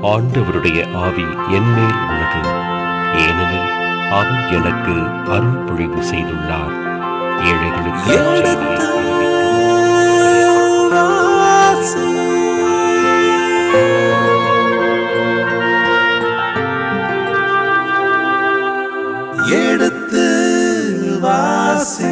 ஆண்டவருடைய ஆவி என்மேல் உள்ளது, ஏனெனில் அவர் எனக்கு அருள் பொழிவு செய்துள்ளார். ஏழைகளுக்கு எடுத்து வாசி.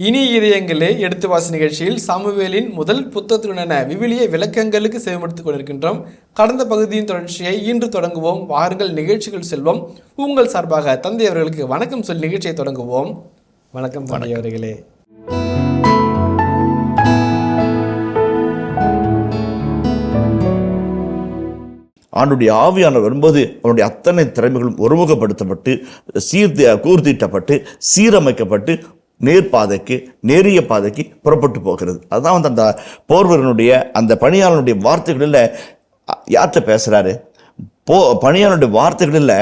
இனி இதயங்களே எடுத்து வாசி நிகழ்ச்சியில் சாமுவேலின் முதல் புத்தகத்துடனான விவிலிய விளக்கங்களுக்கு செவிமடுத்துக் கொண்டிருக்கின்றோம். கடந்த பகுதியின் தொடர்ச்சியை இன்று தொடங்குவோம். வாருங்கள் நிகழ்ச்சிகள் செல்வோம். உங்கள் சார்பாக தந்தை அவர்களுக்கு வணக்கம் சொல்லி நிகழ்ச்சியை தொடங்குவோம். வணக்கம் தந்தை அவர்களே. ஆண்டுடைய ஆவியானவர் வரும்போது அவனுடைய அத்தனை திறமைகளும் ஒருமுகப்படுத்தப்பட்டு கூர்த்தீட்டப்பட்டு சீரமைக்கப்பட்டு நேர்பாதைக்கு நேரிய பாதைக்கு புறப்பட்டு போகிறது. அதுதான் வந்து அந்த போர்வீரனுடைய அந்த பணியாளனுடைய வார்த்தைகளில் யார்கிட்ட பேசுகிறாரு? பணியாளனுடைய வார்த்தைகளில்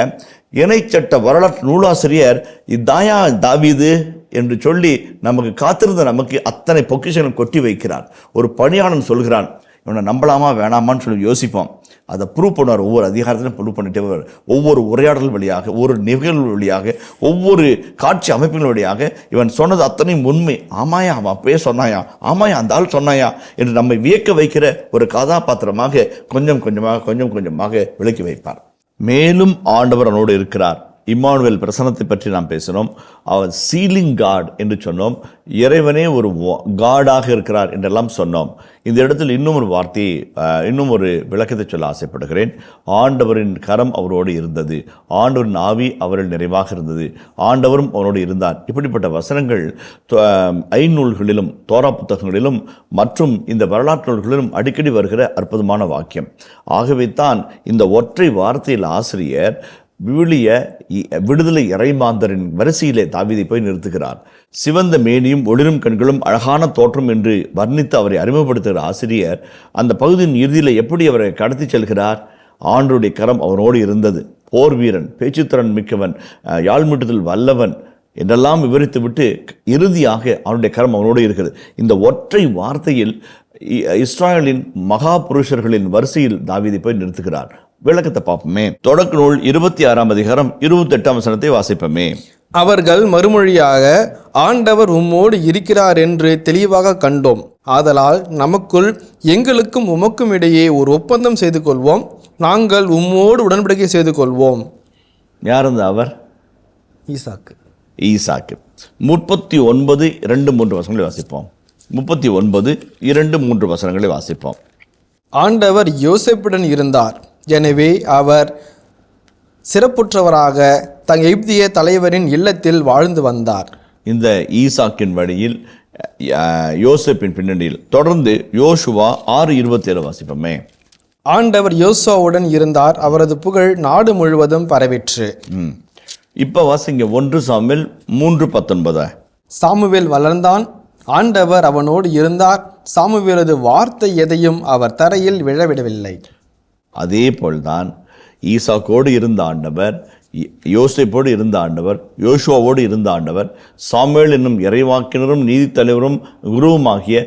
இணைச்சட்ட வரலாற்று நூலாசிரியர் இதாயா தாவீது என்று சொல்லி நமக்கு காத்திருந்த நமக்கு அத்தனை பொக்கிஷங்களும் கொட்டி வைக்கிறார். ஒரு பணியாளன் சொல்கிறான், இவனை நம்பலாமா வேணாமான்னு சொல்லி யோசிப்போம். அதை ப்ரூவ் பண்ணுவார். ஒவ்வொரு அதிகாரத்திலும் ப்ரூவ் பண்ணிட்டே வருவார். ஒவ்வொரு உரையாடல் வழியாக, ஒவ்வொரு நிகழ்வு வழியாக, ஒவ்வொரு காட்சி அமைப்புகள் வழியாக இவன் சொன்னது அத்தனையும் உண்மை. ஆமாயா, அவன் அப்பயே சொன்னாயா, ஆமாயா அந்த ஆள் சொன்னாயா என்று நம்மை வியக்க வைக்கிற ஒரு கதாபாத்திரமாக கொஞ்சம் கொஞ்சமாக விளக்கி வைப்பார். மேலும் ஆண்டவர் அவனோடு இருக்கிறார். இம்மானுவேல் பிரசன்னத்தை பற்றி நாம் பேசினோம். அவர் சீலிங் காட் என்று சொன்னோம். இறைவனே ஒரு காடாக இருக்கிறார் என்றெல்லாம் சொன்னோம். இந்த இடத்தில் இன்னும் ஒரு வார்த்தையை, இன்னும் ஒரு விளக்கத்தை சொல்ல ஆசைப்படுகிறேன். ஆண்டவரின் கரம் அவரோடு இருந்தது, ஆண்டவரின் ஆவி அவரில் நிறைவாக இருந்தது, ஆண்டவரும் அவனோடு இருந்தார். இப்படிப்பட்ட வசனங்கள் ஐநூல்களிலும் தோரா புத்தகங்களிலும் மற்றும் இந்த வரலாற்று நூல்களிலும் அடிக்கடி வருகிற அற்புதமான வாக்கியம். ஆகவே தான் இந்த ஒற்றை வார்த்தையில் ஆசிரியர் விவிலிய விடுதலை இறைமாந்தரின் வரிசையிலே தாவீதை போய் நிறுத்துகிறார். சிவந்த மேனியும் ஒளிரும் கண்களும் அழகான தோற்றம் என்று வர்ணித்து அவரை அறிமுகப்படுத்துகிற ஆசிரியர் அந்த பகுதியின் இறுதியில் எப்படி அவரை கடத்தி செல்கிறார்? ஆண்டவருடைய கரம் அவனோடு இருந்தது. போர் வீரன், பேச்சுத்திறன் மிக்கவன், யாழ்மீட்டுதல் வல்லவன் என்றெல்லாம் விவரித்து விட்டு இறுதியாக அவனுடைய கரம் அவனோடு இருக்கிறது. இந்த ஒற்றை வார்த்தையில் இஸ்ராயலின் மகா புருஷர்களின் வரிசையில் தாவீதை போய் நிறுத்துகிறார். விளக்கத்தை பார்ப்போமே. தொடக்க நூல் 26ஆம் அதிகாரம் 28ஆம் வசனத்தை வாசிப்போமே. அவர்கள் மறுமொழியாக, ஆண்டவர் உம்மோடு இருக்கிறார் என்று தெளிவாக கண்டோம். ஆதலால் நமக்குள் எங்களுக்கும் உமக்கும் இடையே ஒரு ஒப்பந்தம் செய்து கொள்வோம். நாங்கள் உம்மோடு உடன்படிக்கை செய்து கொள்வோம். யார் அந்த அவர்? ஈசாக்கு. 39 2 3 வசனங்களை வாசிப்போம். 39 2 3 வசனங்களை வாசிப்போம். ஆண்டவர் யோசேப்புடன் இருந்தார், எனவே அவர் சிறப்புற்றவராக எகிப்திய தலைவரின் இல்லத்தில் வாழ்ந்து வந்தார். இந்த ஈசாக்கின் வழியில் யோசேப்பின் பின்னணியில் தொடர்ந்து யோசுவா 6:27 வாசிப்போமே. ஆண்டவர் யோசுவாவுடன் இருந்தார், அவரது புகழ் நாடு முழுவதும் பரவிற்று. இப்ப வாசிங்க 1 சாமுவேல் 3:19. சாமுவேல் வளர்ந்தான், ஆண்டவர் அவனோடு இருந்தார், சாமுவேலது வார்த்தை எதையும் அவர் தரையில் விழவிடவில்லை. அதே போல்தான் ஈசாக்கோடு இருந்த ஆண்டவர், யோசேப்போடு இருந்த ஆண்டவர், யோசுவாவோடு இருந்த ஆண்டவர், சாமுவேல் என்னும் இறைவாக்கினரும் நீதி தலைவரும் குருவுமாகிய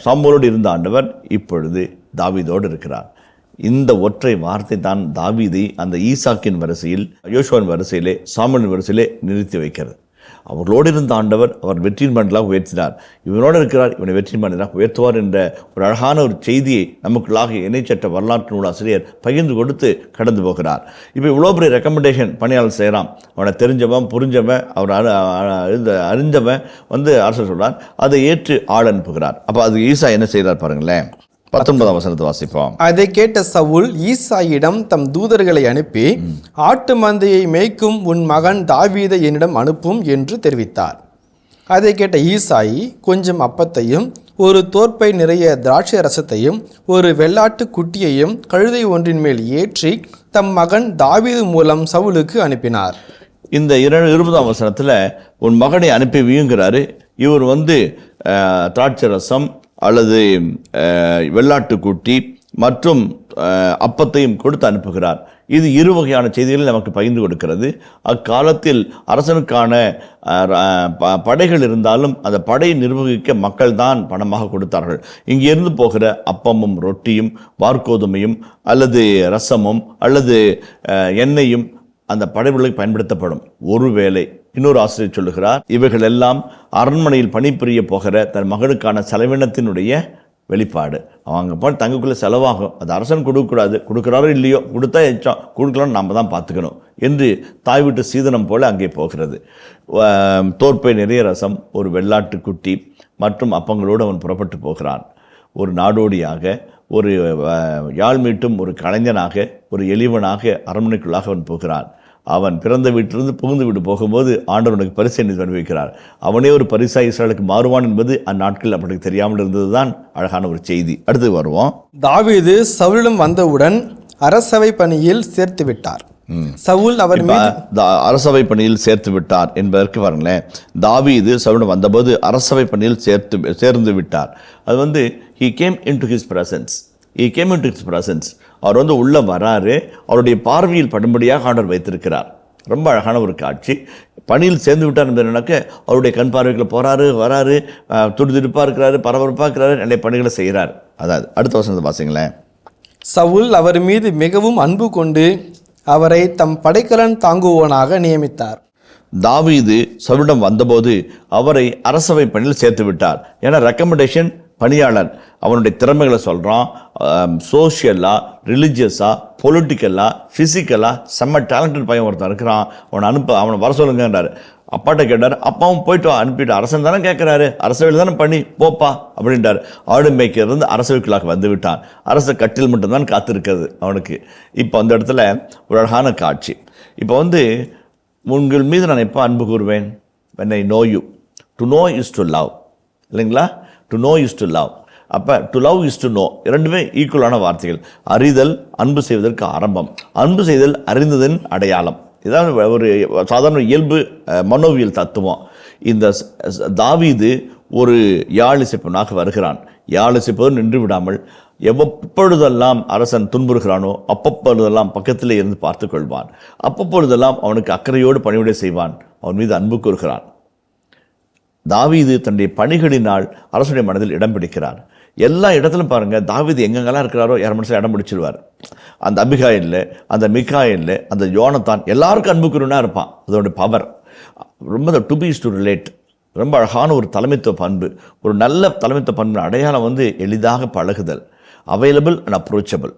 சாமுவேலோடு இருந்த ஆண்டவர் இப்பொழுது தாவீதோடு இருக்கிறார். இந்த ஒற்றை வார்த்தை தான் தாவீதை அந்த ஈசாக்கின் வரிசையில், யோசுவாவின் வரிசையிலே, சாமுவேலின் வரிசையிலே நிறுத்தி வைக்கிறது. அவர்களோடு இருந்த ஆண்டவர் அவர் வெற்றியின் மண்டலாக உயர்த்தினார். இவனோடு இருக்கிறார், இவனை வெற்றியின் மண்டலாக உயர்த்துவார் என்ற ஒரு அழகான ஒரு செய்தியை நமக்குள்ளாக இணைச்சட்ட வரலாற்று நூலாசிரியர் பகிர்ந்து கொடுத்து கடந்து போகிறார். இப்போ இவ்வளோ பெரிய ரெக்கமெண்டேஷன் பணியாளர் செய்கிறான். அவனை தெரிஞ்சவன், புரிஞ்சவன், அவர் அறிஞ்சவன் வந்து அரசர் சொல்கிறார். அதை ஏற்று ஆள் அனுப்புகிறார். அப்போ அது ஈசா என்ன செய்கிறார் பாருங்களேன். 19ஆம் வசனத்தை வாசிப்போம். அதை கேட்ட சவுல் ஈசாயிடம் தம் தூதர்களை அனுப்பி, ஆட்டு மந்தையை மேய்க்கும் உன் மகன் தாவீதை என்னிடம் அனுப்பும் என்று தெரிவித்தார். அதை கேட்ட ஈசாயி கொஞ்சம் அப்பத்தையும் ஒரு தோற்பை நிறைய திராட்சை ரசத்தையும் ஒரு வெள்ளாட்டு குட்டியையும் கழுதை ஒன்றின் மேல் ஏற்றி தம் மகன் தாவீது மூலம் சவுலுக்கு அனுப்பினார். இந்த 20ஆம் வசனத்தில் உன் மகனை அனுப்பி வியுங்கிறாரு. இவர் வந்து திராட்சை ரசம் அல்லது வெள்ளாட்டுக்குட்டி மற்றும் அப்பத்தையும் கொடுத்து அனுப்புகிறார். இது இரு வகையான செய்திகளை நமக்கு பகிர்ந்து கொடுக்கிறது. அக்காலத்தில் அரசனுக்கான படைகள் இருந்தாலும் அந்த படையை நிர்வகிக்க மக்கள் தான் பணமாக கொடுத்தார்கள். இங்கிருந்து போகிற அப்பமும் ரொட்டியும் வார்கோதுமையும் அல்லது ரசமும் அல்லது எண்ணெயும் அந்த படைகளுக்கு பயன்படுத்தப்படும். ஒருவேளை இன்னொரு ஆசிரியர் சொல்லுகிறார், இவைகள் எல்லாம் அரண்மனையில் பணிபுரிய போகிற தன் மகனுக்கான செலவினத்தினுடைய வெளிப்பாடு. அவங்க போய் தங்கக்குள்ளே செலவாகும், அது அரசன் கொடுக்கக்கூடாது, கொடுக்குறாரோ இல்லையோ, கொடுத்தா எச்சம், கொடுக்கலான்னு நம்ம தான் பார்த்துக்கணும் என்று தாய் வீட்டு சீதனம் போல அங்கே போகிறது. தோற்பை நிறைய ரசம், ஒரு வெள்ளாட்டு குட்டி மற்றும் அப்பங்களோடு அவன் புறப்பட்டு போகிறான். ஒரு நாடோடியாக, ஒரு யாழ் மீட்டும் ஒரு கலைஞனாக, ஒரு எளிவனாக அரண்மனைக்குள்ளாக அவன் போகிறான். அவன் பிறந்த வீட்டிலிருந்து புகுந்து வீடு போகும்போது ஆண்டவனுக்கு பரிசை தெரிவிக்கிறார். அவனே ஒரு பரிசாய் இஸ்ரவேலுக்கு மாறுவான் என்பது அந்நாட்களில் அவனுக்கு தெரியாமல் இருந்ததுதான் அழகான ஒரு செய்தி. அடுத்து வருவோம். தாவீது சவுலிடம் வந்தவுடன் அரசவை பணியில் சேர்த்து விட்டார். சவுல் அவர் அரசவை பணியில் சேர்த்து விட்டார் என்பதற்கு பாருங்களேன், தாவீது சவுலிடம் வந்தபோது அரசவை பணியில் சேர்ந்து விட்டார். அது he came into his presence. அவர் உள்ள வராரு, அவருடைய பார்வையில் படும்படியாக ஆண்டவர் வைத்திருக்கிறார். ரொம்ப அழகான ஒரு காட்சி. பணியில் சேர்ந்து விட்டார் என்பதுனாக்க அவருடைய கண் பார்வைகளை போறாரு, வராரு, துடிதுடிப்பாக இருக்கிறாரு, பரபரப்பாக இருக்கிறாரு, நிறைய பணிகளை செய்கிறார். அதாவது அடுத்த வசனத்தை வாசிங்களேன். சவுல் அவர் மீது மிகவும் அன்பு கொண்டு அவரை தம் படைக்கலன் தாங்குவோனாக நியமித்தார். தாவீது சவுலிடம் வந்தபோது அவரை அரசவை பணியில் சேர்த்து விட்டார். ஏன்னா ரெக்கமெண்டேஷன், பணியாளர் அவனுடைய திறமைகளை சொல்கிறான். சோஷியலாக, ரிலிஜியஸாக, பொலிட்டிக்கலாக, ஃபிசிக்கலாக செம்ம டேலண்டட் பையன் ஒருத்தன் இருக்கிறான், அவனை வர சொல்லுங்கன்றார். அப்பாட்ட கேட்டார், அப்பாவும் போயிட்டு அனுப்பிட்டு, அரசன் தானே கேட்குறாரு, அரசவையில் தானே பண்ணி போப்பா அப்படின்ட்டார். ஆடு மேய்க்கிறது அரசவைக்குள்ளாக வந்து விட்டான். அரச கட்டில் மட்டும்தான் காத்திருக்கிறது அவனுக்கு. இப்போ அந்த இடத்துல ஒரு அழகான காட்சி. இப்போ உங்கள் மீது நான் எப்போ அன்பு கூறுவேன்? when I know you. to know is to love, இல்லைங்களா? to know is to love. அப்போ to love is to know, இரண்டுமே ஈக்குவலான வார்த்தைகள். அறிதல் அன்பு செய்வதற்கு ஆரம்பம், அன்பு செய்தல் அறிந்ததன் அடையாளம். இதான் ஒரு சாதாரண இயல்பு மனோவியல் தத்துவம். இந்த தாவீது ஒரு யாழிசைப்பனாக வருகிறான். யாழிசைப்பது நின்று விடாமல் எப்பொழுதெல்லாம் அரசன் துன்புறுகிறானோ அப்பப்பொழுதெல்லாம் பக்கத்திலே இருந்து பார்த்து கொள்வான். அப்பப்பொழுதெல்லாம் அவனுக்கு அக்கறையோடு பணிவிடை செய்வான். அவன் மீது அன்பு கூறுகிறான். தாவீது தன்னுடைய பணிகளினால் அரசுடைய மனதில் இடம் பிடிக்கிறார். எல்லா இடத்திலும் பாருங்க, தாவீது எங்கெங்கெல்லாம் இருக்கிறாரோ யார் மனசில் இடம் பிடிச்சிருவார். அந்த அபிகாயில்ல, அந்த மிகாயில்ல, அந்த யோனத்தான், எல்லாருக்கும் அன்பு கூறுனா இருப்பான். அதோடைய பவர் ரொம்ப டு பி டு ரிலேட். ரொம்ப அழகான ஒரு தலைமைத்துவ பண்பு. ஒரு நல்ல தலைமைத்துவ பண்பு அடையாளம் எளிதாக பழகுதல், அவைலபிள் அண்ட் அப்ரோச்சபிள்.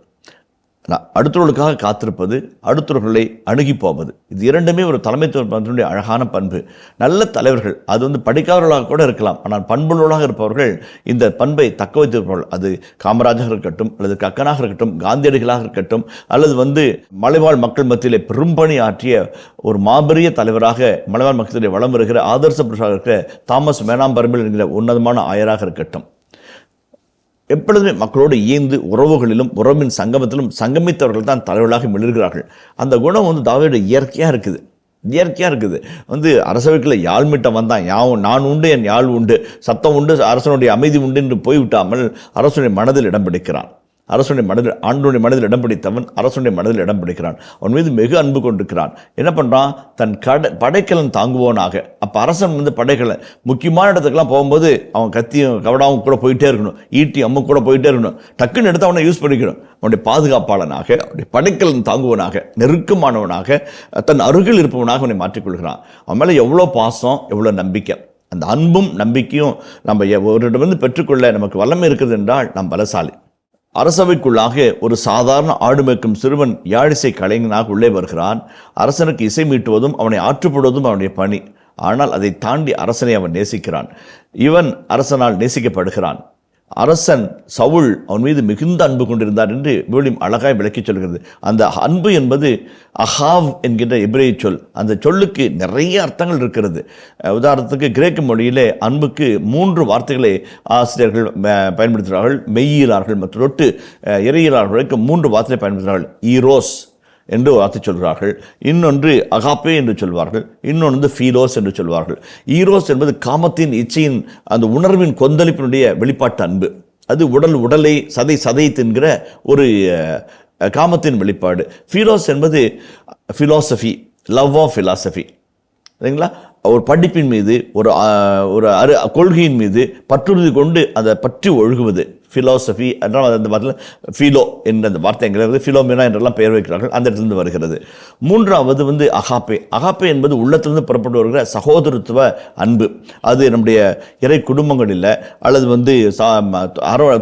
அடுத்தவர்களுக்காக காத்திருப்பது, அடுத்தவர்களை அணுகி போவது, இது இரண்டுமே ஒரு தலைமைத்துவ பண்புடைய அழகான பண்பு. நல்ல தலைவர்கள் அது படிக்காதவர்களாக கூட இருக்கலாம், ஆனால் பண்புள்ளவர்களாக இருப்பவர்கள் இந்த பண்பை தக்க வைத்திருப்பவர்கள். அது காமராஜாக இருக்கட்டும், அல்லது கக்கனாக இருக்கட்டும், காந்தியடிகளாக இருக்கட்டும், அல்லது மலைவாழ் மக்கள் மத்தியிலே பெரும்பணி ஆற்றிய ஒரு மாபெரிய தலைவராக மலைவாழ் மக்களிடையே வளம் வருகிற ஆதர்ச புருஷாக இருக்கிற தாமஸ் மேனாம்பரம்பில் என்கிற உன்னதமான ஆயராக இருக்கட்டும். எப்பொழுதுமே மக்களோடு இயந்து உறவுகளிலும் உறவின் சங்கமத்திலும் சங்கமித்தவர்கள் தான் தலைவர்களாக மிளர்கிறார்கள். அந்த குணம் தாவீது இயற்கையாக இருக்குது. அரசவைக்குள்ள யாழ் மீட்டம் வந்தான், நான் உண்டு, என் யாழ் உண்டு, சத்தம் உண்டு, அரசனுடைய அமைதி உண்டு என்று போய்விட்டாமல் அரசனுடைய மனதில் இடம் பிடிக்கிறான். ஆண்டனுடைய மனதில் இடம் பிடித்தவன் அரசனுடைய மனதில் இடம் பிடிக்கிறான். அவன் மீது மிக அன்பு கொண்டிருக்கிறான். என்ன பண்ணுறான்? தன் படைக்கலன் தாங்குவோனாக. அப்போ அரசன் படைக்கலன் முக்கியமான இடத்துக்கெல்லாம் போகும்போது அவன் கத்தியும் கவடாவும் கூட போயிட்டே இருக்கணும், ஈட்டி அம்மு கூட போயிட்டே இருக்கணும். டக்குன்னு எடுத்து அவனை யூஸ் பண்ணிக்கணும். அவனுடைய பாதுகாப்பாளனாக, அவனுடைய படைக்கலன் தாங்குவனாக, நெருக்கமானவனாக, தன் அருகில் இருப்பவனாக அவனை மாற்றிக்கொள்கிறான். அவன் மேலே எவ்வளோ பாசம், எவ்வளோ நம்பிக்கை. அந்த அன்பும் நம்பிக்கையும் நம்ம ஒரு பெற்றுக்கொள்ள நமக்கு வல்லமை இருக்குது என்றால் நாம் பலசாலி. அரசவைக்குள்ளாக ஒரு சாதாரண ஆடு மேய்க்கும் சிறுவன் யாழிசை கலைஞனாக உள்ளே வருகிறான். அரசனுக்கு இசை மீட்டுவதும் அவனை ஆற்றுப்படுவதும் அவனுடைய பணி. ஆனால் அதை தாண்டி அரசனை அவன் நேசிக்கிறான். இவன் அரசனால் நேசிக்கப்படுகிறான். அரசன் சவுல் அவன் மீது மிகுந்த அன்பு கொண்டிருந்தார் என்று விவிலியம் அழகாய் விளக்கி சொல்கிறது. அந்த அன்பு என்பது அஹாவ் என்கின்ற எபிரேய சொல். அந்த சொல்லுக்கு நிறைய அர்த்தங்கள் இருக்கிறது. உதாரணத்துக்கு கிரேக்க மொழியிலே அன்புக்கு 3 வார்த்தைகளை ஆசிரியர்கள் பயன்படுத்துகிறார்கள். மெய்யியலாளர்கள் மற்றும் இறையியலாளர்களுக்கு 3 வார்த்தைகளை பயன்படுத்துகிறார்கள். ஈரோஸ் என்று வார்த்தை சொல்கிறார்கள், இன்னொன்று அகாப்பே என்று சொல்வார்கள், இன்னொன்று ஃபீலோஸ் என்று சொல்வார்கள். ஈரோஸ் என்பது காமத்தின் இச்சையின் அந்த உணர்வின் கொந்தளிப்பினுடைய வெளிப்பாட்டு அன்பு. அது உடலை சதை தின்கிற ஒரு காமத்தின் வெளிப்பாடு. ஃபீலோஸ் என்பது ஃபிலாசபி, லவ் ஆஃப் ஃபிலாசபி, சரிங்களா? ஒரு படிப்பின் மீது ஒரு கொள்கையின் மீது பற்றுறுதி கொண்டு அதை பற்றி ஒழுகுவது ஃபிலாசபி. அதனால் அந்த வார்த்தையில் ஃபீலோ என்ற அந்த வார்த்தை என்கிறது ஃபிலோமினா என்றெல்லாம் பெயர் வைக்கிறார்கள், அந்த இடத்துலேருந்து வருகிறது. மூன்றாவது அகாப்பே. அகாப்பே என்பது உள்ளத்திலிருந்து புறப்பட்டு வருகிற சகோதரத்துவ அன்பு. அது நம்முடைய இறை குடும்பங்களில் அல்லது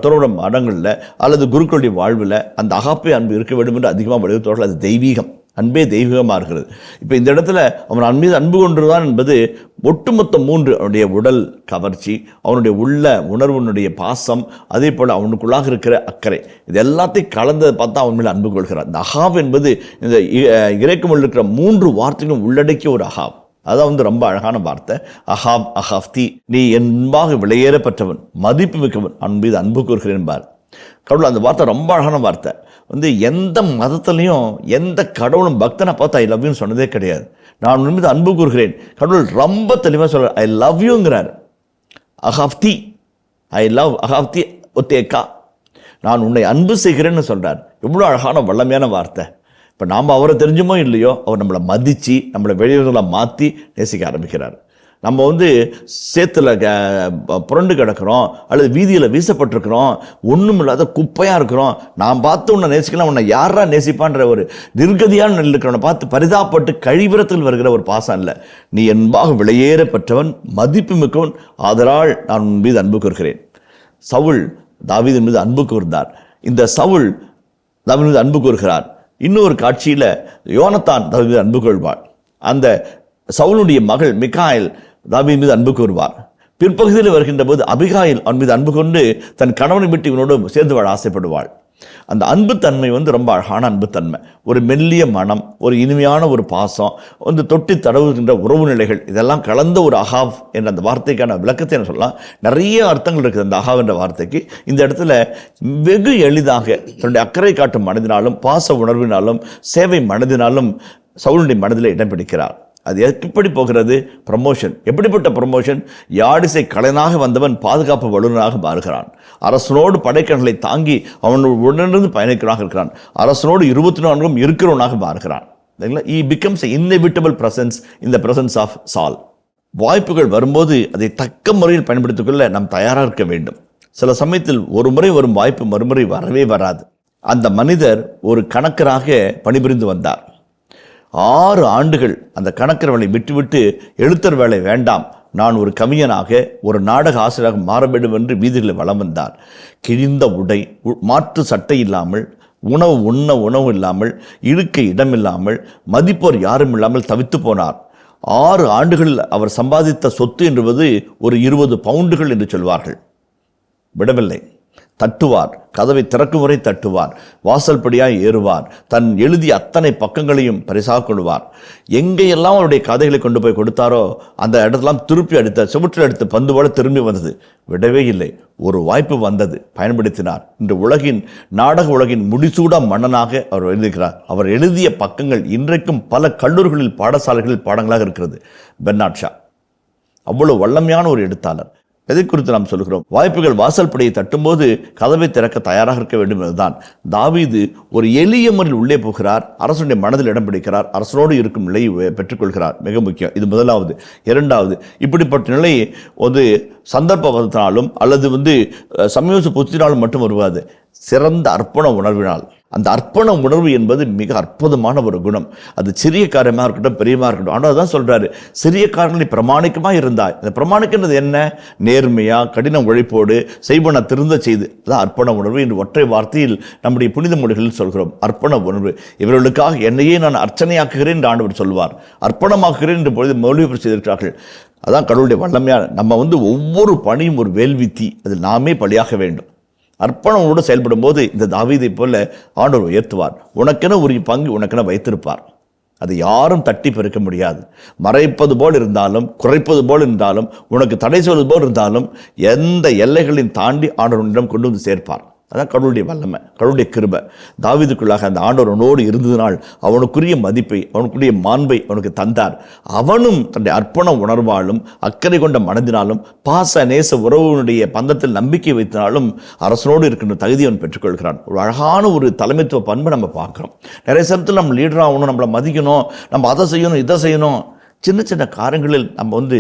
துறவற மடங்களில் அல்லது குருக்களுடைய வாழ்வில் அந்த அகாப்பே அன்பு இருக்க வேண்டும் என்று அதிகமாக வலியுறுத்துவார்கள். அது தெய்வீகம், அன்பே தெய்வீகமாக இருக்கிறது. இப்போ இந்த இடத்துல அவன் மீது அன்பு கொண்டுதான் என்பது ஒட்டுமொத்த 3: அவனுடைய உடல் கவர்ச்சி, அவனுடைய உள்ள உணர்வுனுடைய பாசம், அதே போல் அவனுக்குள்ளாக இருக்கிற அக்கறை, இது எல்லாத்தையும் கலந்ததை பார்த்தா அவன் மேலே அன்பு கொள்கிறான். இந்த அகாவ் என்பது இந்த கிரேக்க மொழியில் இருக்கிற 3 வார்த்தைகளும் உள்ளடக்கிய ஒரு அகாவ். அதான் ரொம்ப அழகான வார்த்தை. அகாவ் அகாவ்தி, நீ என்பாக விலையேறப்பட்டவன், மதிப்பு மிக்கவன், அவன் மீது அன்பு கூறுகிறேன் என்பார் கடவுள். அந்த வார்த்தை ரொம்ப அழகான வார்த்தை. எந்த மதத்திலையும் எந்த கடவுளும் பக்தனை பார்த்து ஐ லவ் யூன்னு சொன்னதே கிடையாது. நான் உன் மீது அன்பு கூறுகிறேன். கடவுள் ரொம்ப தெளிவாக சொல்கிறார், ஐ லவ் யூங்கிறார். அகாவ்தி, ஐ லவ் அகாவ்தி ஒத்தேக்கா, நான் உன்னை அன்பு செய்கிறேன்னு சொல்கிறார். எவ்வளோ அழகான வல்லமையான வார்த்தை. இப்போ நாம் அவரை தெரிஞ்சுமோ இல்லையோ, அவர் நம்மளை மதித்து நம்மளை வெளியூர்களை மாற்றி நேசிக்க ஆரம்பிக்கிறார். நம்ம சேத்துல புரண்டு கிடக்கிறோம் அல்லது வீதியில் வீசப்பட்டிருக்கிறோம், ஒன்றும் இல்லாத குப்பையாக இருக்கிறோம். நான் பார்த்து உன்னை நேசிக்கலாம், உன்னை யாரா நேசிப்பான்ற ஒரு நிர்கதியான நிலையில் இருக்கிறவனை பார்த்து பரிதாப்பட்டு கழிவிரத்தில் வருகிற ஒரு பாசம் இல்லை. நீ என்பாக விலையேற பெற்றவன், மதிப்பு மிக்கவன், ஆதலால் நான் உன் மீது அன்பு கூறுகிறேன். சவுல் தாவீதின் மீது அன்பு கூர்ந்தார். இந்த சவுல் தாவீதின் மீது அன்பு கூறுகிறார். இன்னொரு காட்சியில் யோனத்தான் தாவீதின் மீது அன்பு கொள்வார். அந்த சவுலுடைய மகள் மிகாயல் தாவீதின் மீது அன்பு கூறுவார். பிற்பகுதியில் வருகின்ற போது அபிகாயில் அவன் மீது அன்பு கொண்டு தன் கணவனை விட்டு இவனோடு சேர்ந்து வாழ ஆசைப்படுவாள். அந்த அன்புத்தன்மை ரொம்ப அழகான அன்புத்தன்மை, ஒரு மெல்லிய மனம், ஒரு இனிமையான ஒரு பாசம், தொட்டி தடவுகின்ற உறவு நிலைகள், இதெல்லாம் கலந்த ஒரு அகாவ் என்ற அந்த வார்த்தைக்கான விளக்கத்தை என்ன சொல்லலாம். நிறைய அர்த்தங்கள் இருக்குது அந்த அகாவ் என்ற வார்த்தைக்கு. இந்த இடத்துல வெகு எளிதாக தன்னுடைய அக்கறை காட்டும் மனதினாலும் பாச உணர்வினாலும் சேவை மனதினாலும் சவுலுடைய மனதில் இடம் பிடிக்கிறார். அது எப்படி போகிறது? ப்ரமோஷன். எப்படிப்பட்ட ப்ரமோஷன்? யாழிசை கலைஞனாக வந்தவன் பாதுகாப்பு வல்லுநராக மாறுகிறான். அரசனோடு படைக்கணங்களை தாங்கி அவனோடு உடனிருந்து பயணிக்கிறவனாக இருக்கிறான். அரசனோடு 24 இருக்கிறவனாக மாறுகிறான். He becomes an inevitable presence in the presence of Saul. வாய்ப்புகள் வரும்போது அதை தக்க முறையில் பயன்படுத்திக் கொள்ள நாம் தயாராக இருக்க வேண்டும். சில சமயத்தில் ஒரு முறை வரும் வாய்ப்பு மறுமுறை வரவே வராது. அந்த மனிதர் ஒரு கணக்கராக பணிபுரிந்து வந்தார். 6 ஆண்டுகள் அந்த கணக்கர் வேலை விட்டுவிட்டு எழுத்தர் வேலை வேண்டாம், நான் ஒரு கவிஞனாக ஒரு நாடக ஆசிரியராக மாற வேண்டும் என்று வீதிகளில் வலம் வந்தார். கிழிந்த உடை, மாற்று சட்டை இல்லாமல், உணவு இல்லாமல், இழுக்க இடமில்லாமல், மதிப்போர் யாரும் இல்லாமல் தவித்து போனார். 6 ஆண்டுகளில் அவர் சம்பாதித்த சொத்து என்பது ஒரு 20 பவுண்டுகள் என்று சொல்வார்கள். விடவில்லை. தட்டுவார், கதவை திறக்கும் வரை தட்டுவார், வாசல் படியாய் ஏறுவார், தன் எழுதிய அத்தனை பக்கங்களையும் பரிசாக கொள்வார். எங்கேயெல்லாம் அவருடைய கதைகளை கொண்டு போய் கொடுத்தாரோ அந்த இடத்தெல்லாம் திருப்பி அடித்த சுவற்றில் அடித்து பந்து போல திரும்பி வந்தது. விடவே இல்லை. ஒரு வாய்ப்பு வந்தது, பயன்படுத்தினார். இன்று நாடக உலகின் முடிசூடா மன்னனாக அவர் எழுதுகிறார். அவர் எழுதிய பக்கங்கள் இன்றைக்கும் பல கல்லூரிகளில் பாடசாலைகளில் பாடங்களாக இருக்கிறது. பெர்னார்ட் ஷா அவ்வளவு வல்லமையான ஒரு எழுத்தாளர். எதை குறித்து நாம் சொல்கிறோம்? வாய்ப்புகள் வாசல் படியை தட்டும்போது கதவை திறக்க தயாராக இருக்க வேண்டும் என்பதுதான். தாவீது ஒரு எளிய முறையில் உள்ளே போகிறார், அரசனுடைய மனதில் இடம் பிடிக்கிறார், அரசனோடு இருக்கும் நிலையை பெற்றுக்கொள்கிறார். மிக முக்கியம். இது முதலாவது. இரண்டாவது, இப்படிப்பட்ட நிலை சந்தர்ப்பத்தினாலும் அல்லது சமயோச புத்தினாலும் மட்டும் வருவாது, சிறந்த அர்ப்பண உணர்வினால். அந்த அர்ப்பண உணர்வு என்பது மிக அற்புதமான ஒரு குணம். அது சிறிய காரியமாக இருக்கட்டும் பெரியமாக இருக்கட்டும். ஆனால் தான் சொல்றாரு, சிறிய காரியங்களை பிரமாணிக்கமாக இருந்தாய். அந்த பிரமாணிக்கிறது என்ன? நேர்மையா, கடின உழைப்போடு செய்வன திருந்த செய்து, அதான் அர்ப்பண உணர்வு என்று ஒற்றை வார்த்தையில் நம்முடைய புனித மொழிகளில் சொல்கிறோம். அர்ப்பண உணர்வு. இவர்களுக்காக என்னையே நான் அர்ச்சனையாக்குகிறேன் என்று ஆண்டவர் சொல்வார். அர்ப்பணமாக்குகிறேன் என்று பொழுது மொழிபெயர்ப்பு செய்திருக்கிறார்கள். அதான் கடவுளுடைய வல்லமையான. நம்ம ஒவ்வொரு பணியும் ஒரு வேள்வித்தி, அதில் நாமே பலியாக வேண்டும். அர்ப்பணமோடு செயல்படும் போது இந்த தாவீதை போல ஆண்டவர் உயர்த்துவார். உனக்கென ஒரு பங்கு உனக்கென வைத்திருப்பார். அதை யாரும் தட்டி பெருக்க முடியாது. மறைப்பது போல் இருந்தாலும், குறைப்பது போல் இருந்தாலும், உனக்கு தடை சொல்வது போல் இருந்தாலும், எந்த எல்லைகளையும் தாண்டி ஆண்டவரிடம் கொண்டு வந்து சேர்ப்பார். அதான் கடவுளுடைய வல்லமை, கடவுளுடைய கிருபை. தாவீதுக்குள்ளாக அந்த ஆண்டவனோடு இருந்ததினால் அவனுக்குரிய மதிப்பை, அவனுக்குரிய மாண்பை அவனுக்கு தந்தார். அவனும் தன்னுடைய அர்ப்பண உணர்வாலும் அக்கறை கொண்ட மனதினாலும் பாச நேச உறவுடைய பந்தத்தில் நம்பிக்கை வைத்தனாலும் அரசனோடு இருக்கின்ற தகுதி அவன் பெற்றுக்கொள்கிறான். ஒரு அழகான ஒரு தலைமைத்துவ பண்பை நம்ம பார்க்குறோம். நிறைய சமயத்தில் நம்ம லீடர் ஆகணும், நம்மளை மதிக்கணும், நம்ம அதை செய்யணும் இதை செய்யணும், சின்ன சின்ன காரியங்களில் நம்ம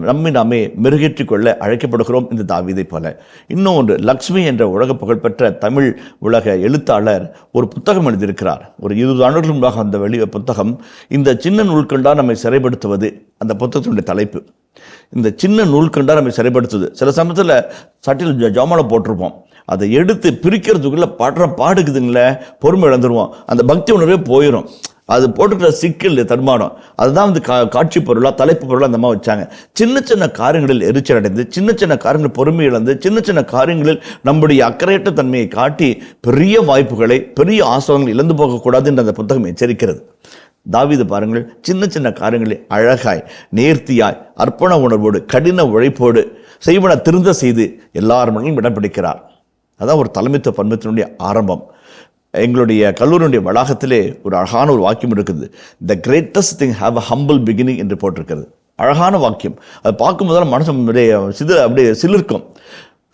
நம்மை நாமே மெருகேற்றிக் கொள்ள அழைக்கப்படுகிறோம். இந்த தாவீதை போல இன்னும் ஒன்று, லக்ஷ்மி என்ற உலக புகழ்பெற்ற தமிழ் உலக எழுத்தாளர் ஒரு புத்தகம் எழுதியிருக்கிறார். ஒரு 20 ஆண்டுகளுக்கு முன்பாக அந்த புத்தகம் இந்த சின்ன நூல்கண்டா நம்மை சிறைப்படுத்துவது. அந்த புத்தகத்தினுடைய தலைப்பு இந்த சின்ன நூல்கண்டா நம்மை சிறைப்படுத்துவது. சில சமயத்தில் சட்டில் ஜாமால போட்டிருப்போம், அதை எடுத்து பிரிக்கிறதுக்குள்ள பாடுக்குதுங்களே, பொறுமை இழந்துருவோம், அந்த பக்தி உணர்வே போயிடும். அது போட்டுக்கிற சிக்கல் தடுமாடும். அதுதான் காட்சி பொருளாக தலைப்பு பொருளாக அந்த மாதிரி வச்சாங்க. சின்ன சின்ன காரியங்களில் எரிச்சல் அடைந்து, சின்ன சின்ன காரியங்கள் பொறுமை இழந்து, சின்ன சின்ன காரியங்களில் நம்முடைய அக்கறையற்ற தன்மையை காட்டி பெரிய வாய்ப்புகளை, பெரிய ஆசைகள் இழந்து போகக்கூடாது என்று அந்த புத்தகம் எச்சரிக்கிறது. தாவீது பாருங்கள், சின்ன சின்ன காரியங்களை அழகாய், நேர்த்தியாய், அர்ப்பண உணர்வோடு, கடின உழைப்போடு செய்வன திருந்த செய்து எல்லார் மனதிலும் இடம் பிடிக்கிறார். அதான் ஒரு தலைமைத்துவ பண்பத்தினுடைய ஆரம்பம். எங்களுடைய கல்லூரியுடைய வளாகத்திலே ஒரு அழகான ஒரு வாக்கியம் இருக்குது. The greatest thing have a humble beginning என்று போட்டிருக்கிறது. அழகான வாக்கியம். அது பார்க்கும்போது மனசு அப்படியே சிலிர்க்கும்.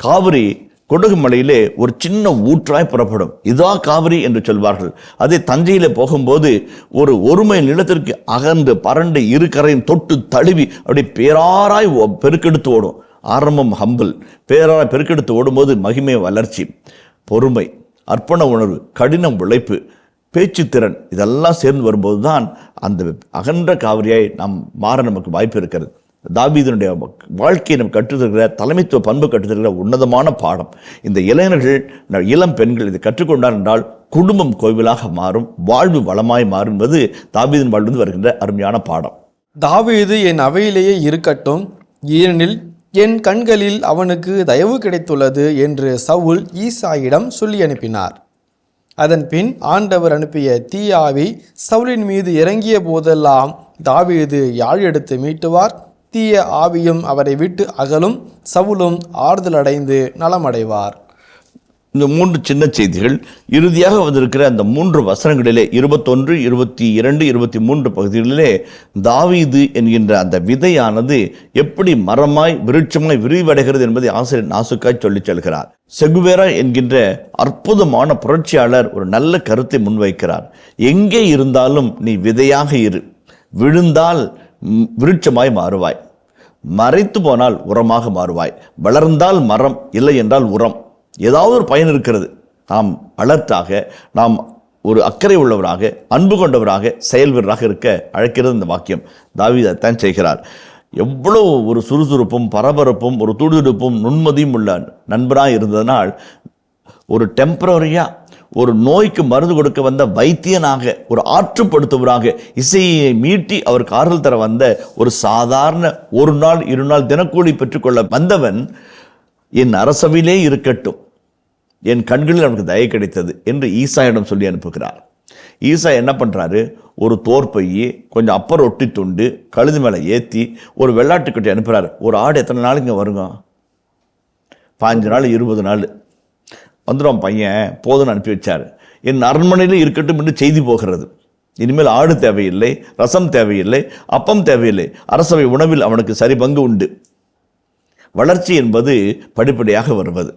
காவிரி கொடுகு மலையிலே ஒரு சின்ன ஊற்றாய் புறப்படும், இதான் காவிரி என்று சொல்வார்கள். அதே தஞ்சையில போகும்போது ஒரு மைல் நிலத்திற்கு அகன்று பரண்டு இரு கரையும் தொட்டு தழுவி அப்படி பேராராய் பெருக்கெடுத்து ஓடும். ஆரம்பம் ஹம்பிள், பேராராய் பெருக்கெடுத்து ஓடும்போது மகிமை, வளர்ச்சி, பொறுமை, அர்ப்பண உணர்வு, கடின உழைப்பு, பேச்சுத்திறன் இதெல்லாம் சேர்ந்து வரும்போது தான் அந்த அகன்ற காவிரியாய் நாம் மாற நமக்கு வாய்ப்பு இருக்கிறது. தாவீதினுடைய வாழ்க்கையை நம்ம கற்றுத்தருகிற தலைமைத்துவ பண்பு கற்றுத்தருகிற உன்னதமான பாடம். இந்த இளைஞர்கள், இளம் பெண்கள் இதை கற்றுக்கொண்டார் என்றால் குடும்பம் கோவிலாக மாறும், வாழ்வு வளமாய் மாறும் என்பது தாவீதின் வாழ்ந்து வருகின்ற அருமையான பாடம். தாவீது என் அவையிலேயே இருக்கட்டும், ஏனெனில் என் கண்களில் அவனுக்கு தயவு கிடைத்துள்ளது என்று சவுல் ஈசாயிடம் சொல்லி அனுப்பினார். அதன் பின் ஆண்டவர் அனுப்பிய தீய ஆவி சவுலின் மீது இறங்கிய போதெல்லாம் தாவீது யாழ் எடுத்து மீட்டுவார். தீய ஆவியும் அவரை விட்டு அகலும், சவுலும் ஆறுதல் அடைந்து நலமடைவார். இந்த 3 சின்ன செய்திகள் இறுதியாக வந்திருக்கிற அந்த 3 வசனங்களிலே 21, 22, 23 பகுதிகளிலே தாவீது என்கின்ற அந்த விதையானது எப்படி மரமாய் விருட்சமாய் விரிவடைகிறது என்பதை ஆசிரியர் நாசுக்காய் சொல்லிச் செல்கிறார். செகுவேரா என்கின்ற அற்புதமான புரட்சியாளர் ஒரு நல்ல கருத்தை முன்வைக்கிறார். எங்கே இருந்தாலும் நீ விதையாக இரு, விழுந்தால் விருட்சமாய் மாறுவாய், மறைத்து போனால் உரமாக மாறுவாய், வளர்ந்தால் மரம், இல்லை என்றால் உரம். ஏதாவது ஒரு பயன் இருக்கிறது. நாம் அலர்ட்டாக, நாம் ஒரு அக்கறை உள்ளவராக, அன்பு கொண்டவராக, செயல் வீரராக இருக்க அழைக்கிறது இந்த வாக்கியம். தாவீது அதைத்தான் செய்கிறார். எவ்வளோ ஒரு சுறுசுறுப்பும் பரபரப்பும் ஒரு துடுதுடுப்பும் நுண்மதியும் உள்ள நண்பராக இருந்ததனால் ஒரு டெம்பரரியாக ஒரு நோய்க்கு மருந்து கொடுக்க வந்த வைத்தியனாக, ஒரு ஆற்றுப்படுத்துவராக, இசையை மீட்டி அவருக்கு ஆறுதல் தர வந்த ஒரு சாதாரண 1 நாள் 2 நாள் தினக்கூலி பெற்றுக்கொள்ள வந்தவன் என் அரசவையிலே இருக்கட்டும், என் கண்களில் அவனுக்கு தயை கிடைத்தது என்று ஈசாயிடம் சொல்லி அனுப்புகிறார். ஈசா என்ன பண்ணுறாரு, ஒரு தோற்பையை கொஞ்சம் அப்பர் ஒட்டி துண்டு கழுது மேலே ஏற்றி ஒரு வெள்ளாட்டு கட்டி அனுப்புகிறார். ஒரு ஆடு எத்தனை நாளுங்க வருங்க? 15 நாள் 20 நாள் வந்துடும் பையன், போதுன்னு அனுப்பி வச்சார். என் அரண்மனையில் இருக்கட்டும் என்று செய்தி போகிறது. இனிமேல் ஆடு தேவையில்லை, ரசம் தேவையில்லை, அப்பம் தேவையில்லை, அரசவை உணவில் அவனுக்கு சரி பங்கு உண்டு. வளர்ச்சி என்பது படிப்படியாக வருவது.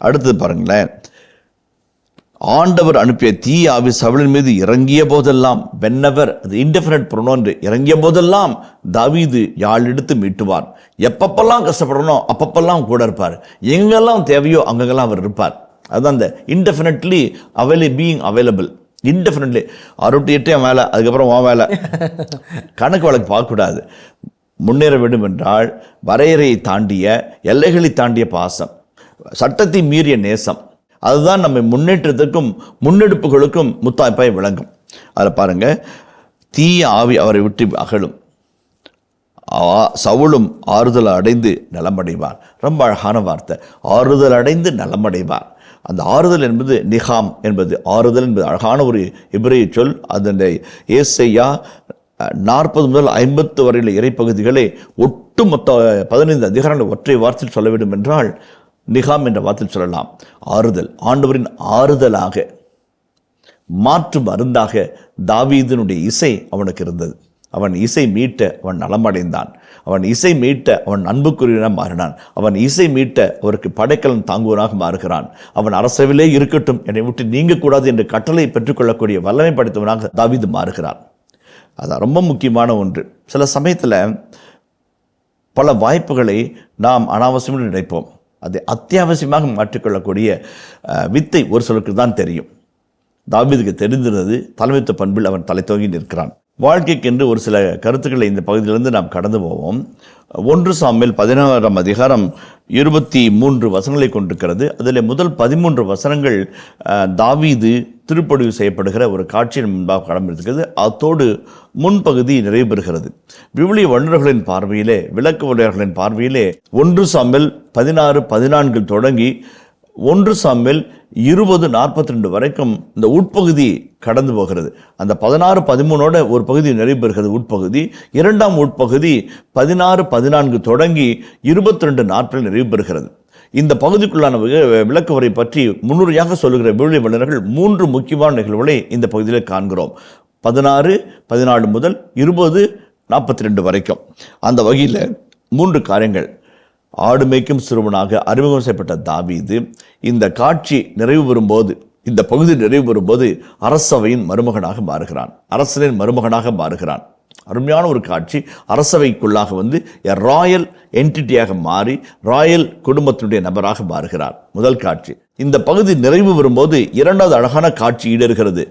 அடுத்தது பாருங்களேன், ஆண்டவர் அனுப்பிய தீய ஆவி சவுலின் மீது இறங்கிய போதெல்லாம், வென்னவர், அது இன்டெஃபினிட் ப்ரொனவுன், இறங்கிய போதெல்லாம் தாவீது யாழ் எடுத்து மீட்டுவார். எப்பப்பெல்லாம் கஷ்டப்படணும் அப்பப்பெல்லாம் கூட இருப்பார். எங்கெல்லாம் தேவையோ அங்கெல்லாம் அவர் இருப்பார். அதுதான் அந்த இன்டெஃபினட்லி பீயிங் அவைலபிள். இன்டெஃபினட்லி 6 to 8 வேலை, அதுக்கப்புறம் உன் வேலை, கணக்கு வழக்கு பார்க்கக்கூடாது. முன்னேற வேண்டும் என்றால் வரையறையை தாண்டிய, எல்லைகளை தாண்டிய பாசம், சட்டத்தை மீறிய நேசம், அதுதான் நம்ம முன்னேற்றத்துக்கும் முன்னெடுப்புகளுக்கும் முத்தாய்ப்பாய் விளங்கும். அதில் பாருங்க, தீய ஆவி அவரை விட்டு அகலும், சவுலும் ஆறுதல் அடைந்து நலமடைவார். ரொம்ப அழகான வார்த்தை, ஆறுதல் அடைந்து நலமடைவார். அந்த ஆறுதல் என்பது நிகாம் என்பது, ஆறுதல் என்பது அழகான ஒரு எபிரேய சொல். அதனுடைய ஏசையா 40 முதல் 50 வரையில இறைப்பகுதிகளை ஒட்டுமொத்த 15 அதிகாரங்களை ஒற்றை வார்த்தையில் சொல்ல வேண்டும் என்றால் நிகாம் என்ற வார்த்தையில் சொல்லலாம், ஆறுதல். ஆண்டவரின் ஆறுதலாக, மாற்று மருந்தாக தாவீதினுடைய இசை அவனுக்கு இருந்தது. அவன் இசை மீட்ட அவன் நலமடைந்தான். அவன் இசை மீட்ட அவன் அன்புக்குரியவனாக மாறினான். அவன் இசை மீட்ட அவருக்கு படைக்கலன் தாங்குவனாக மாறுகிறான். அவன் அரசவிலே இருக்கட்டும், என்னை விட்டு நீங்கக்கூடாது என்ற கட்டளை பெற்றுக்கொள்ளக்கூடிய வல்லமை படைத்தவனாக தாவீது மாறுகிறான். அது ரொம்ப முக்கியமான ஒன்று. சில சமயத்தில் பல வாய்ப்புகளை நாம் அனாவசியமாக நினைப்போம். அதை அத்தியாவசியமாக மாற்றிக்கொள்ளக்கூடிய வித்தை ஒரு சிலருக்கு தான் தெரியும். தாவீதுக்கு தெரிந்திருந்தது. தலைமைத்துவ பண்பில் அவன் தலை தோங்கி நிற்கிறான். வாழ்க்கைக்கென்று ஒரு சில கருத்துக்களை இந்த பகுதியிலிருந்து நாம் கடந்து போவோம். 1 சாமுவேல் 16ஆம் அதிகாரம் 23 வசனங்களை கொண்டிருக்கிறது. அதில் முதல் 13 வசனங்கள் தாவீது திருப்பொழிவு செய்யப்படுகிற ஒரு காட்சியின் முன்பாக கடந்திருக்கிறது. அதோடு முன்பகுதி நிறைவு பெறுகிறது. விவிலிய வல்லுநர்களின் பார்வையிலே, விளக்க வல்லுநர்களின் பார்வையிலே 1 சாமுவேல் 16-14 தொடங்கி 1 சாமுவேல் 20-42 வரைக்கும் இந்த உட்பகுதி கடந்து போகிறது. அந்த 16-13ஓட ஒரு பகுதி நிறைவு பெறுகிறது உட்பகுதி. 2ஆம் உட்பகுதி 16-14 தொடங்கி 22 நாட்கள் நிறைவு பெறுகிறது. இந்த பகுதிக்குள்ளான விளக்க உரை பற்றி முன்னுரையாக சொல்லுகிற விவிலிய வல்லுநர்கள் 3 முக்கியமான நிகழ்வுகளை இந்த பகுதியில் காண்கிறோம். 16-14 முதல் 20-42 வரைக்கும். அந்த வகையில் 3 காரியங்கள். ஆடு மேய்க்கும் சிறுவனாக அறிமுகம் செய்யப்பட்ட தாவீது இந்த காட்சி நிறைவு பெறும்போது, இந்த பகுதி நிறைவு பெறும்போது அரசவையின் மருமகனாக மாறுகிறான். அரசனின் மருமகனாக மாறுகிறான். அருமையான ஒரு காட்சி. அரசவைக்குள்ளாக வந்து ராயல் என்டிட்டியாக மாறி ராயல் குடும்பத்தினுடைய நபராக மாறுகிறார். முதல் காட்சி. இந்த பகுதி நிறைவு பெறும்போது 2வது அழகான காட்சி ஈடேறுகிறது.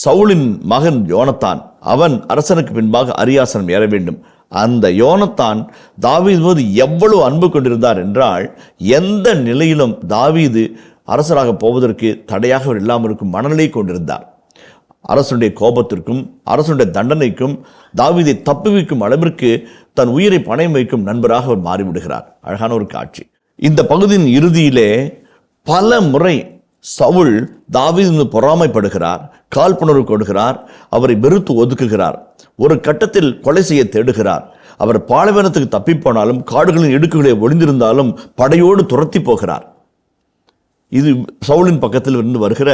சவுலின் மகன் யோனத்தான், அவன் அரசனுக்கு பின்பாக அரியாசனம் ஏற வேண்டும். அந்த யோனத்தான் தாவீது போது எவ்வளவு அன்பு கொண்டிருந்தார் என்றால், எந்த நிலையிலும் தாவீது அரசராக போவதற்கு தடையாக இல்லாமல் இருக்கும் மனநிலை கொண்டிருந்தார். அரசனுடைய கோபத்திற்கும் அரசனுடைய தண்டனைக்கும் தாவீதை தப்புவிக்கும் அளவிற்கு தன் உயிரை பணயம் வைக்கும் நண்பராக அவர் மாறிவிடுகிறார். அழகான ஒரு காட்சி. இந்த பகுதியின் இறுதியிலே பல முறை சவுல் தாவீது பொறாமைப்படுகிறார், காழ்ப்புணர்வு கொடுக்கிறார், அவரை வெறுத்து ஒதுக்குகிறார். ஒரு கட்டத்தில் கொலை செய்ய தேடுகிறார். அவர் பாலைவனத்துக்கு தப்பி போனாலும், காடுகளின் இடுக்குகளை ஒளிந்திருந்தாலும் படையோடு துரத்தி போகிறார். இது சவுலின் பக்கத்தில் இருந்து வருகிற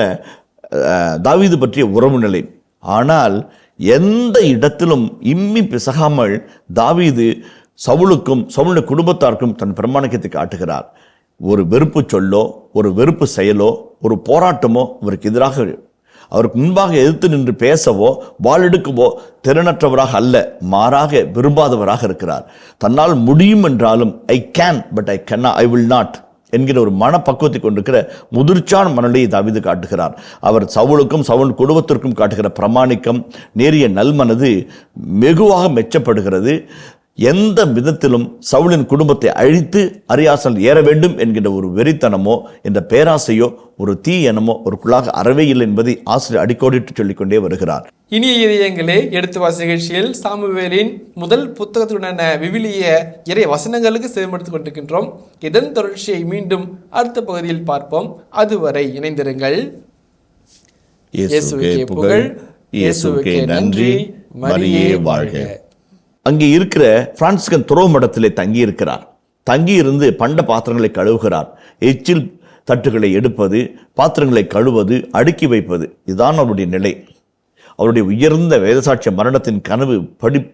தாவீது பற்றிய உறவு நிலை. ஆனால் எந்த இடத்திலும் இம்மி பிசகாமல் தாவீது சவுலுக்கும் சவுளுடைய குடும்பத்தாருக்கும் தன் பிரமாணிக்கத்தை காட்டுகிறார். ஒரு வெறுப்பு சொல்லோ, ஒரு வெறுப்பு செயலோ, ஒரு போராட்டமோ அவருக்கு எதிராக, அவருக்கு முன்பாக எதிர்த்து நின்று பேசவோ வாளெடுக்கவோ திறனற்றவராக அல்ல, மாறாக விரும்பாதவராக இருக்கிறார். தன்னால் முடியும் என்றாலும் I can but I will not என்கிற ஒரு மனப்பக்குவத்தை கொண்டிருக்கிற முதிர்ச்சியான மனநிலையை தாவீது காட்டுகிறார். அவர் சவுலுக்கும் சவுல் குடும்பத்திற்கும் காட்டுகிற பிரமாணிக்கம், நேரிய நல்மனது வெகுவாக மெச்சப்படுகிறது. எந்த விதத்திலும் சவுலின் குடும்பத்தை அழித்து அரியாசனம் ஏற வேண்டும் என்கின்ற ஒரு வெறித்தனமோ என்ற பேராசையோ ஒரு தீ எண்ணமோ ஒருக்குள்ளாக அறவே இல்லை என்பதை ஆசிரியர் அடிக்கோடிட்டு சொல்லிக்கொண்டே வருகிறார். இனிய இதயங்களே, எடுத்து வாசி நிகழ்ச்சியில் சாமுவேலின் முதல் புத்தகத்துடனான விவிலிய இறை வசனங்களுக்கு செவிமடுத்துக் கொண்டிருக்கின்றோம். இதன் தொடர்ச்சியை மீண்டும் அடுத்த பகுதியில் பார்ப்போம். அதுவரை இணைந்திருங்கள். இயேசுவுக்கே புகழ், இயேசுவுக்கே நன்றி, மரியே வாழ்க. அங்கே இருக்கிற பிரான்சிஸ்கன் துறவு மடத்திலே தங்கி இருக்கிறார். தங்கி இருந்து பண்ட பாத்திரங்களை கழுவுகிறார். எச்சில் தட்டுகளை எடுப்பது, பாத்திரங்களை கழுவது, அடுக்கி வைப்பது, இதுதான் அவருடைய நிலை. அவருடைய உயர்ந்த வேதசாட்சிய மரணத்தின் கனவு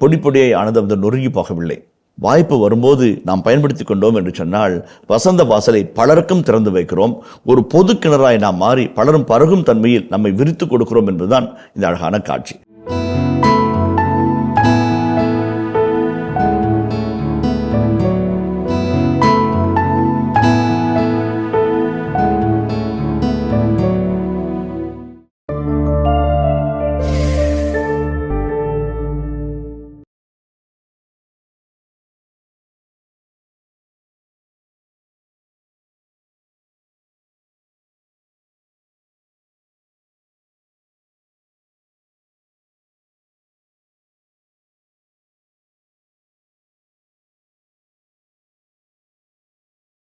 பொடிப்பொடியை ஆனது வந்து நொறுங்கி போகவில்லை. வாய்ப்பு வரும்போது நாம் பயன்படுத்தி கொண்டோம் என்று சொன்னால் வசந்த வாசலை பலருக்கும் திறந்து வைக்கிறோம். ஒரு பொது கிணறாய் நாம் மாறி பலரும் பருகும் தன்மையில் நம்மை விரித்து கொடுக்கிறோம் என்பதுதான் இந்த அழகான காட்சி.